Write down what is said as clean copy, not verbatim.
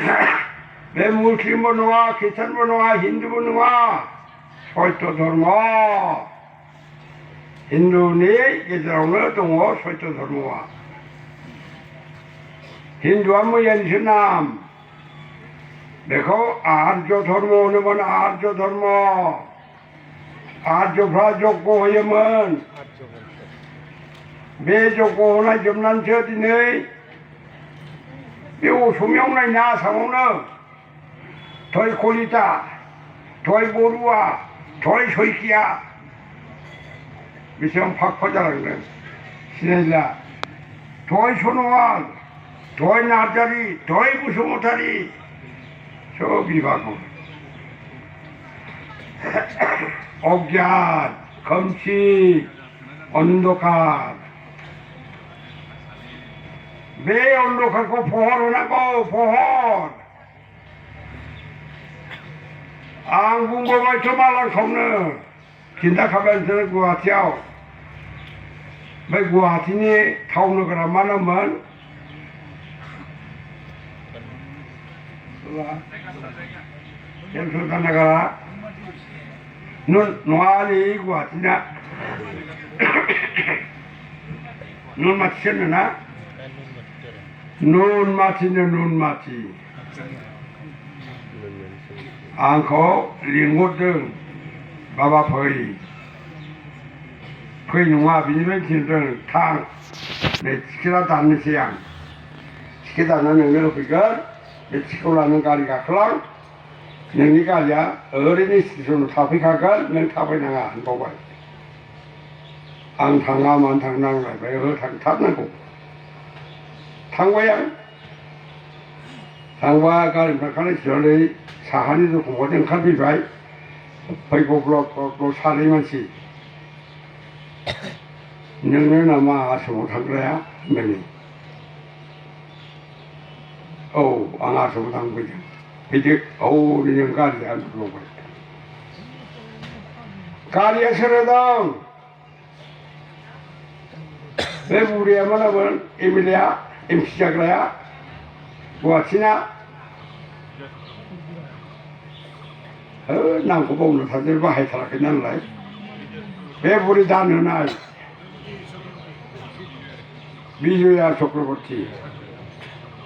बे मुस्लिमबो नङा ख्रिस्टानबो नङा हिन्दुबो नङा सत्य धर्म हिन्दुनि गेजेरावनो दङ सत्य धर्मआ हिन्दुआ मैयानिसो नाम बेखौ आर्य धर्म होनोमोन आर्य धर्म आर्यफ्रा यज्ञ होयोमोन बे यज्ञ होनाय जोबनानैसो दिनै बे असमियाव नायना आसामावनो थय कलिता थय बरुवा थय सयखिया बेसेबां फाग फाग जालांदों सिनायला थय सनवाल थय नार्जारि थय बसुमतारी सब बिभाग अज्ञान खोमसि अन्धकार बे अन्धकारखौ फहर होनांगौ फहर आं बुंबोबायथ' मालांखौनो खिन्थाखाबाय नोंसोर गुवाहाटियाव बै गुवाहाटिनि टाउन नोगोरा मा नाममोन नोगोरा नङालै गुवाहाटिना नुनमाथिसो होनोना नुनमाथि आंखौ लिंहरदों बाबा फै नङा बिनिफ्राय थिनदों थां नै टिकेटआ दाननोसै आं टिकेट दाननानै नोंनो होफैगोन बे टिकेटखौ लानानै गारि गाखोलां नोंनि गारिया ओरैनो स्टेसनाव थाफैखागोन नों थाबायनाङा होनबावबाय आं थाङा मानो थांनो नांलायबाय थांथारनांगौ थांबाय आं थांबा गारिनिफ्राय ओंखारनाय साहानि दरखंखौनो ओंखारफैबाय फैगौ ब्लक सानै मानसि नोंनो नामा आसामाव थांग्राया होनबाय औ आं आसामाव थांफैदों फैदो औ नों गारिया बुंबाय गारिया सोरो दं बे बुरिया मा नामोन एमएलए आ एमपि जाग्राया गुवाहाटिना नामखौ बावनो थाजों बाहायथाराखै नालाय बे बुरि दान होनाय बिजया चक्रबर्ती